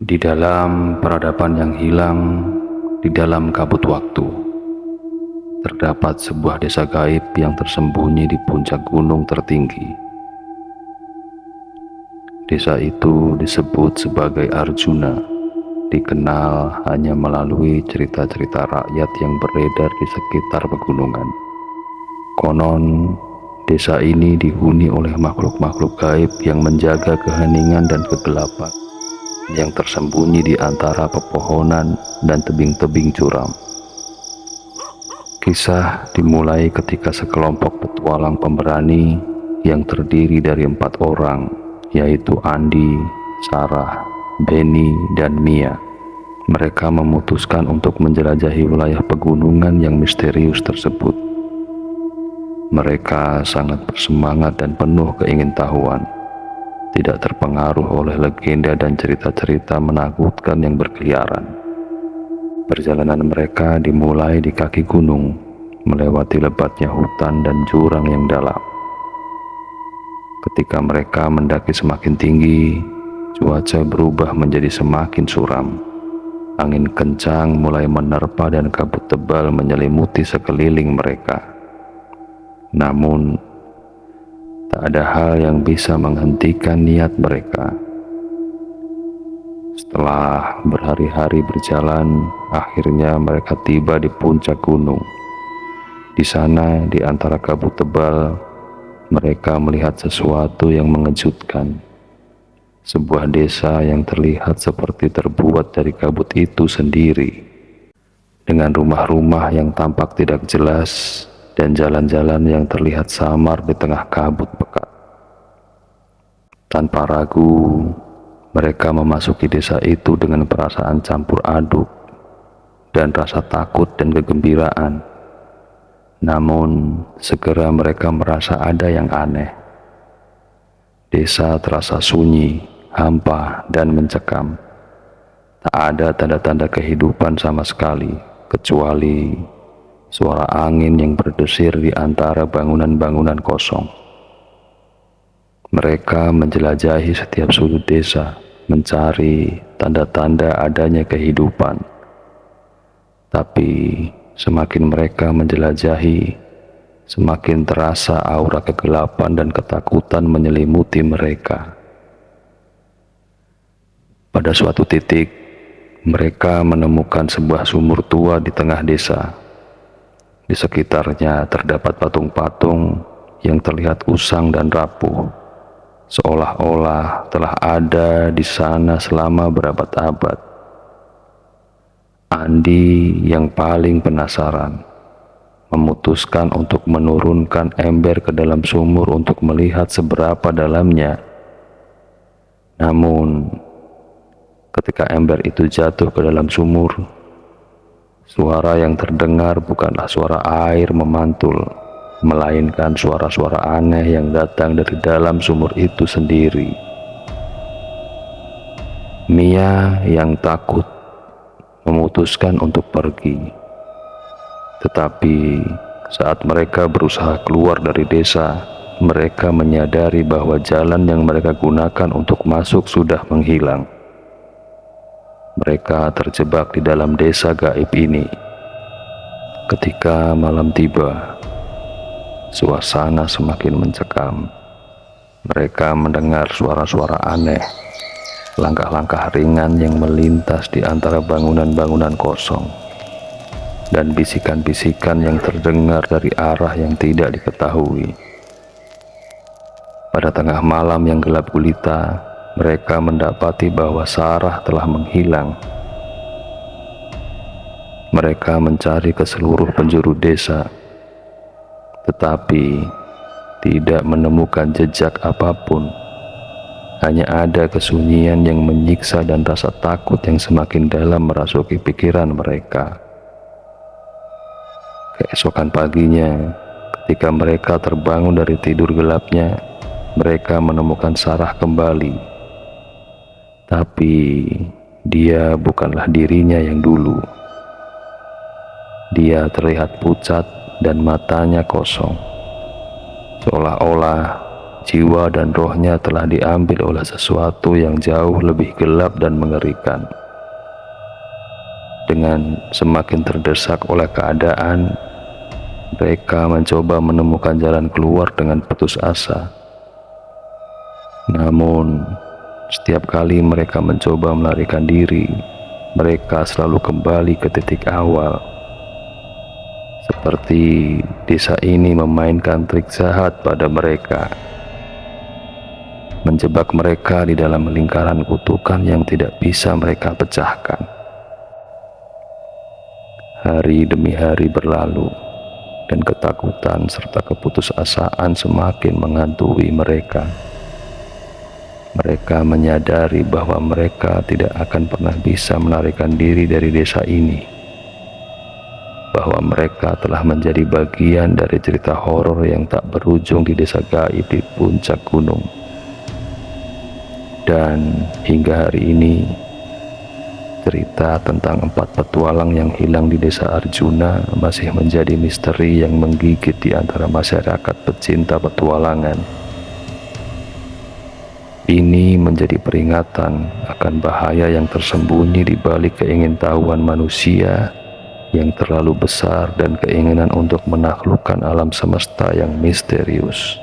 Di dalam peradaban yang hilang, di dalam kabut waktu, terdapat sebuah desa gaib yang tersembunyi di puncak gunung tertinggi. Desa itu disebut sebagai Arjuna, dikenal hanya melalui cerita-cerita rakyat yang beredar di sekitar pegunungan. Konon, desa ini dihuni oleh makhluk-makhluk gaib yang menjaga keheningan dan kegelapan yang tersembunyi di antara pepohonan dan tebing-tebing curam. Kisah dimulai ketika sekelompok petualang pemberani yang terdiri dari 4 orang, yaitu Andi, Sarah, Benny, dan Mia. Mereka memutuskan untuk menjelajahi wilayah pegunungan yang misterius tersebut. Mereka sangat bersemangat dan penuh keingintahuan, tidak terpengaruh oleh legenda dan cerita-cerita menakutkan yang berkeliaran. Perjalanan mereka dimulai di kaki gunung, melewati lebatnya hutan dan jurang yang dalam. Ketika mereka mendaki semakin tinggi, cuaca berubah menjadi semakin suram. Angin kencang mulai menerpa dan kabut tebal menyelimuti sekeliling mereka. Namun, tak ada hal yang bisa menghentikan niat mereka. Setelah berhari-hari berjalan, akhirnya mereka tiba di puncak gunung. Di sana, di antara kabut tebal, mereka melihat sesuatu yang mengejutkan. Sebuah desa yang terlihat seperti terbuat dari kabut itu sendiri, dengan rumah-rumah yang tampak tidak jelas dan jalan-jalan yang terlihat samar di tengah kabut pekat. Tanpa ragu, mereka memasuki desa itu dengan perasaan campur aduk dan rasa takut dan kegembiraan. Namun, segera mereka merasa ada yang aneh. Desa terasa sunyi, hampa, dan mencekam. Tak ada tanda-tanda kehidupan sama sekali, kecuali suara angin yang berdesir di antara bangunan-bangunan kosong. Mereka menjelajahi setiap sudut desa, mencari tanda-tanda adanya kehidupan. Tapi semakin mereka menjelajahi, semakin terasa aura kegelapan dan ketakutan menyelimuti mereka. Pada suatu titik, mereka menemukan sebuah sumur tua di tengah desa. Di sekitarnya terdapat patung-patung yang terlihat usang dan rapuh, seolah-olah telah ada di sana selama berabad-abad. Andi yang paling penasaran memutuskan untuk menurunkan ember ke dalam sumur untuk melihat seberapa dalamnya. Namun, ketika ember itu jatuh ke dalam sumur, suara yang terdengar bukanlah suara air memantul, melainkan suara-suara aneh yang datang dari dalam sumur itu sendiri. Mia yang takut memutuskan untuk pergi. Tetapi saat mereka berusaha keluar dari desa, mereka menyadari bahwa jalan yang mereka gunakan untuk masuk sudah menghilang. Mereka terjebak di dalam desa gaib ini. Ketika malam tiba, suasana semakin mencekam. Mereka mendengar suara-suara aneh, langkah-langkah ringan yang melintas di antara bangunan-bangunan kosong, dan bisikan-bisikan yang terdengar dari arah yang tidak diketahui. Pada tengah malam yang gelap gulita, mereka mendapati bahwa Sarah telah menghilang. Mereka mencari ke seluruh penjuru desa, tetapi tidak menemukan jejak apapun. Hanya ada kesunyian yang menyiksa dan rasa takut yang semakin dalam merasuki pikiran mereka. Keesokan paginya, ketika mereka terbangun dari tidur gelapnya, mereka menemukan Sarah kembali. Tapi dia bukanlah dirinya yang dulu. Dia terlihat pucat dan matanya kosong, seolah-olah jiwa dan rohnya telah diambil oleh sesuatu yang jauh lebih gelap dan mengerikan. Dengan semakin terdesak oleh keadaan, mereka mencoba menemukan jalan keluar dengan putus asa. Namun, setiap kali mereka mencoba melarikan diri, mereka selalu kembali ke titik awal. Seperti desa ini memainkan trik jahat pada mereka, menjebak mereka di dalam lingkaran kutukan yang tidak bisa mereka pecahkan. Hari demi hari berlalu, dan ketakutan serta keputusasaan semakin menghantui mereka. Mereka menyadari bahwa mereka tidak akan pernah bisa melarikan diri dari desa ini, bahwa mereka telah menjadi bagian dari cerita horor yang tak berujung di desa gaib di puncak gunung. Dan hingga hari ini, cerita tentang 4 petualang yang hilang di desa Arjuna masih menjadi misteri yang menggigit di antara masyarakat pecinta petualangan. Ini menjadi peringatan akan bahaya yang tersembunyi di balik keingintahuan manusia yang terlalu besar dan keinginan untuk menaklukkan alam semesta yang misterius.